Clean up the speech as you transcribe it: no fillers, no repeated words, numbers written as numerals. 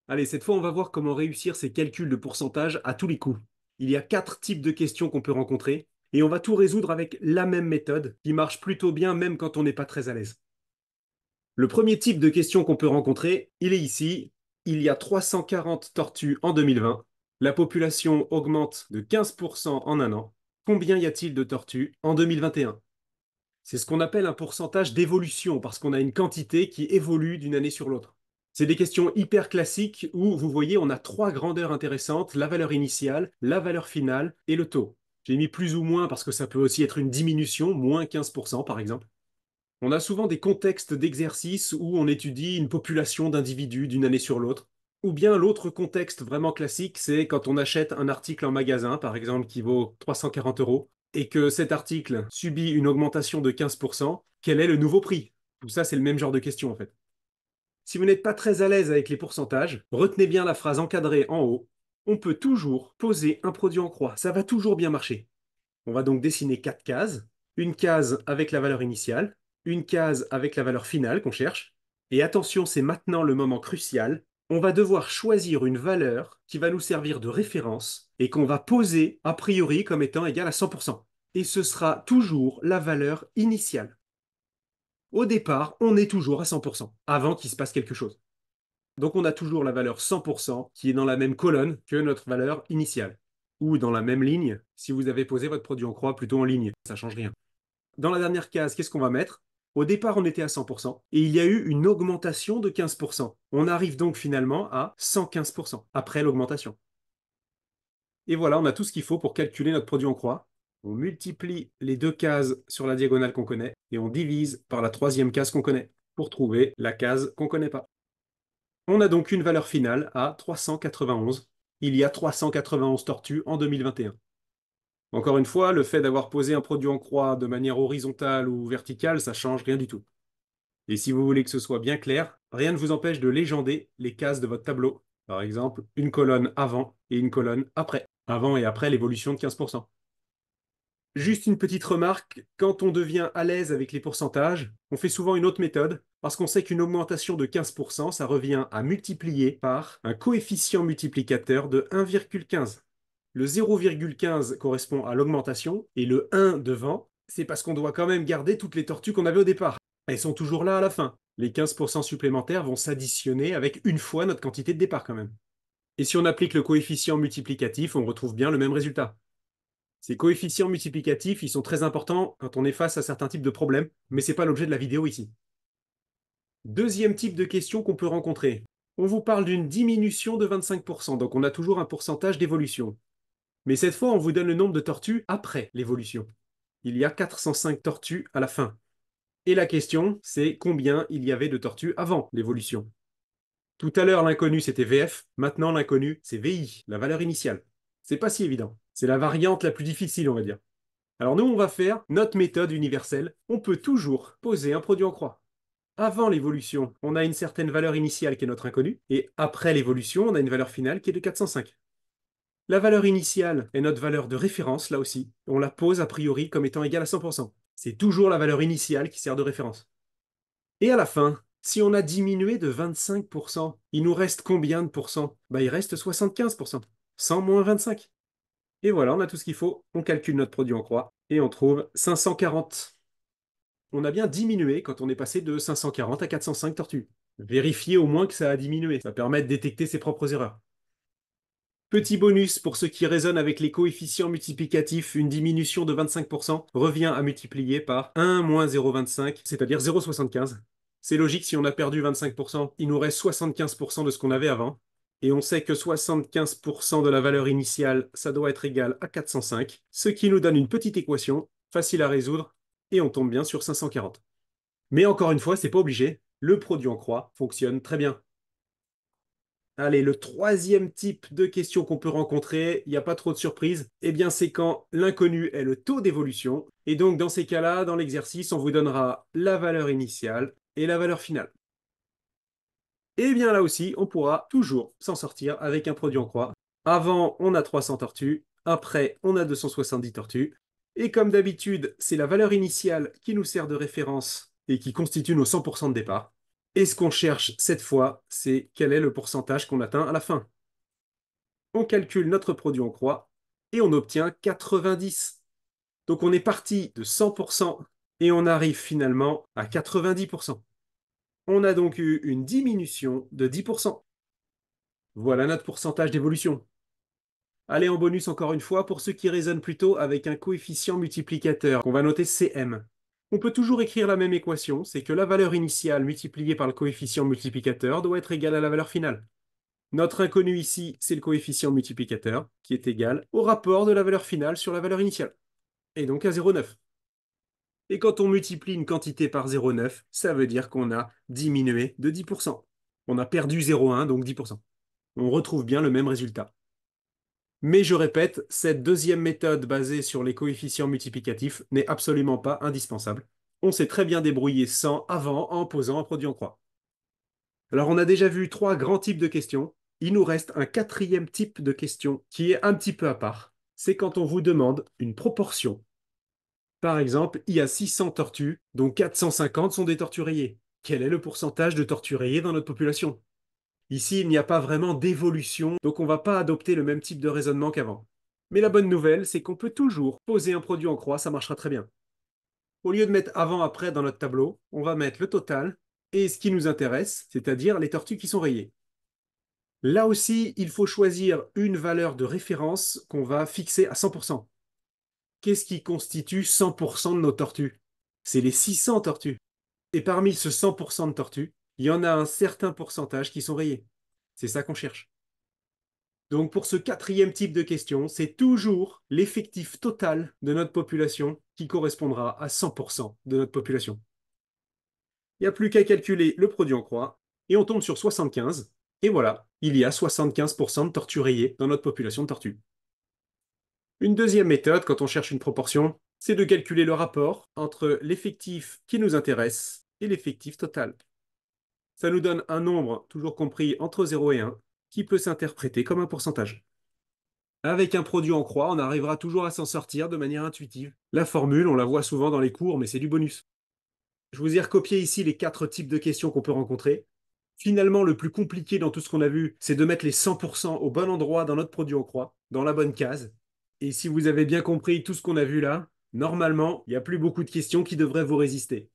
Allez, cette fois, on va voir comment réussir ces calculs de pourcentage à tous les coups. Il y a 4 types de questions qu'on peut rencontrer, et on va tout résoudre avec la même méthode, qui marche plutôt bien même quand on n'est pas très à l'aise. Le premier type de question qu'on peut rencontrer, il est ici. Il y a 340 tortues en 2020. La population augmente de 15% en un an. Combien y a-t-il de tortues en 2021? C'est ce qu'on appelle un pourcentage d'évolution, parce qu'on a une quantité qui évolue d'une année sur l'autre. C'est des questions hyper classiques où, vous voyez, on a 3 grandeurs intéressantes, la valeur initiale, la valeur finale et le taux. J'ai mis plus ou moins parce que ça peut aussi être une diminution, moins 15% par exemple. On a souvent des contextes d'exercice où on étudie une population d'individus d'une année sur l'autre. Ou bien l'autre contexte vraiment classique, c'est quand on achète un article en magasin, par exemple, qui vaut 340 euros, et que cet article subit une augmentation de 15%, quel est le nouveau prix? Tout ça, c'est le même genre de question en fait. Si vous n'êtes pas très à l'aise avec les pourcentages, retenez bien la phrase encadrée en haut. On peut toujours poser un produit en croix, ça va toujours bien marcher. On va donc dessiner 4 cases. Une case avec la valeur initiale, une case avec la valeur finale qu'on cherche. Et attention, c'est maintenant le moment crucial. On va devoir choisir une valeur qui va nous servir de référence et qu'on va poser a priori comme étant égale à 100%. Et ce sera toujours la valeur initiale. Au départ, on est toujours à 100%, avant qu'il se passe quelque chose. Donc on a toujours la valeur 100% qui est dans la même colonne que notre valeur initiale. Ou dans la même ligne, si vous avez posé votre produit en croix plutôt en ligne, ça ne change rien. Dans la dernière case, qu'est-ce qu'on va mettre? Au départ, on était à 100% et il y a eu une augmentation de 15%. On arrive donc finalement à 115% après l'augmentation. Et voilà, on a tout ce qu'il faut pour calculer notre produit en croix. On multiplie les 2 cases sur la diagonale qu'on connaît et on divise par la troisième case qu'on connaît pour trouver la case qu'on ne connaît pas. On a donc une valeur finale à 391. Il y a 391 tortues en 2021. Encore une fois, le fait d'avoir posé un produit en croix de manière horizontale ou verticale, ça change rien du tout. Et si vous voulez que ce soit bien clair, rien ne vous empêche de légender les cases de votre tableau. Par exemple, une colonne avant et une colonne après. Avant et après l'évolution de 15%. Juste une petite remarque, quand on devient à l'aise avec les pourcentages, on fait souvent une autre méthode, parce qu'on sait qu'une augmentation de 15%, ça revient à multiplier par un coefficient multiplicateur de 1,15. Le 0,15 correspond à l'augmentation, et le 1 devant, c'est parce qu'on doit quand même garder toutes les tortues qu'on avait au départ. Elles sont toujours là à la fin. Les 15% supplémentaires vont s'additionner avec une fois notre quantité de départ quand même. Et si on applique le coefficient multiplicatif, on retrouve bien le même résultat. Ces coefficients multiplicatifs, ils sont très importants quand on est face à certains types de problèmes, mais ce n'est pas l'objet de la vidéo ici. Deuxième type de question qu'on peut rencontrer. On vous parle d'une diminution de 25%, donc on a toujours un pourcentage d'évolution. Mais cette fois, on vous donne le nombre de tortues après l'évolution. Il y a 405 tortues à la fin. Et la question, c'est combien il y avait de tortues avant l'évolution. Tout à l'heure, l'inconnu, c'était VF. Maintenant, l'inconnu, c'est VI, la valeur initiale. C'est pas si évident. C'est la variante la plus difficile, on va dire. Alors nous, on va faire notre méthode universelle. On peut toujours poser un produit en croix. Avant l'évolution, on a une certaine valeur initiale qui est notre inconnu, et après l'évolution, on a une valeur finale qui est de 405. La valeur initiale est notre valeur de référence, là aussi. On la pose a priori comme étant égale à 100%. C'est toujours la valeur initiale qui sert de référence. Et à la fin, si on a diminué de 25%, il nous reste combien de pourcents? Il reste 75%. 100 moins 25. Et voilà, on a tout ce qu'il faut. On calcule notre produit en croix et on trouve 540. On a bien diminué quand on est passé de 540 à 405 tortues. Vérifiez au moins que ça a diminué. Ça permet de détecter ses propres erreurs. Petit bonus pour ceux qui raisonnent avec les coefficients multiplicatifs, une diminution de 25% revient à multiplier par 1 moins 0,25, c'est-à-dire 0,75. C'est logique, si on a perdu 25%, il nous reste 75% de ce qu'on avait avant. Et on sait que 75% de la valeur initiale, ça doit être égal à 405, ce qui nous donne une petite équation, facile à résoudre, et on tombe bien sur 540. Mais encore une fois, c'est pas obligé, le produit en croix fonctionne très bien. Allez, le troisième type de question qu'on peut rencontrer, il n'y a pas trop de surprises, eh bien c'est quand l'inconnu est le taux d'évolution. Et donc dans ces cas-là, dans l'exercice, on vous donnera la valeur initiale et la valeur finale. Et bien là aussi, on pourra toujours s'en sortir avec un produit en croix. Avant, on a 300 tortues, après, on a 270 tortues. Et comme d'habitude, c'est la valeur initiale qui nous sert de référence et qui constitue nos 100% de départ. Et ce qu'on cherche cette fois, c'est quel est le pourcentage qu'on atteint à la fin. On calcule notre produit en croix et on obtient 90. Donc on est parti de 100% et on arrive finalement à 90%. On a donc eu une diminution de 10%. Voilà notre pourcentage d'évolution. Allez, en bonus encore une fois, pour ceux qui raisonnent plutôt avec un coefficient multiplicateur, qu'on va noter CM. On peut toujours écrire la même équation, c'est que la valeur initiale multipliée par le coefficient multiplicateur doit être égale à la valeur finale. Notre inconnu ici, c'est le coefficient multiplicateur, qui est égal au rapport de la valeur finale sur la valeur initiale, et donc à 0,9. Et quand on multiplie une quantité par 0,9, ça veut dire qu'on a diminué de 10%. On a perdu 0,1, donc 10%. On retrouve bien le même résultat. Mais je répète, cette deuxième méthode basée sur les coefficients multiplicatifs n'est absolument pas indispensable. On s'est très bien débrouillé sans avant en posant un produit en croix. Alors on a déjà vu 3 grands types de questions. Il nous reste un 4e type de question qui est un petit peu à part. C'est quand on vous demande une proportion. Par exemple, il y a 600 tortues, dont 450 sont des tortues rayées. Quel est le pourcentage de tortues rayées dans notre population? Ici, il n'y a pas vraiment d'évolution, donc on ne va pas adopter le même type de raisonnement qu'avant. Mais la bonne nouvelle, c'est qu'on peut toujours poser un produit en croix, ça marchera très bien. Au lieu de mettre avant-après dans notre tableau, on va mettre le total et ce qui nous intéresse, c'est-à-dire les tortues qui sont rayées. Là aussi, il faut choisir une valeur de référence qu'on va fixer à 100%. Qu'est-ce qui constitue 100% de nos tortues? C'est les 600 tortues. Et parmi ce 100% de tortues, il y en a un certain pourcentage qui sont rayées. C'est ça qu'on cherche. Donc pour ce 4e type de question, c'est toujours l'effectif total de notre population qui correspondra à 100% de notre population. Il n'y a plus qu'à calculer le produit en croix, et on tombe sur 75, et voilà, il y a 75% de tortues rayées dans notre population de tortues. Une deuxième méthode, quand on cherche une proportion, c'est de calculer le rapport entre l'effectif qui nous intéresse et l'effectif total. Ça nous donne un nombre, toujours compris entre 0 et 1, qui peut s'interpréter comme un pourcentage. Avec un produit en croix, on arrivera toujours à s'en sortir de manière intuitive. La formule, on la voit souvent dans les cours, mais c'est du bonus. Je vous ai recopié ici les 4 types de questions qu'on peut rencontrer. Finalement, le plus compliqué dans tout ce qu'on a vu, c'est de mettre les 100% au bon endroit dans notre produit en croix, dans la bonne case. Et si vous avez bien compris tout ce qu'on a vu là, normalement, il n'y a plus beaucoup de questions qui devraient vous résister.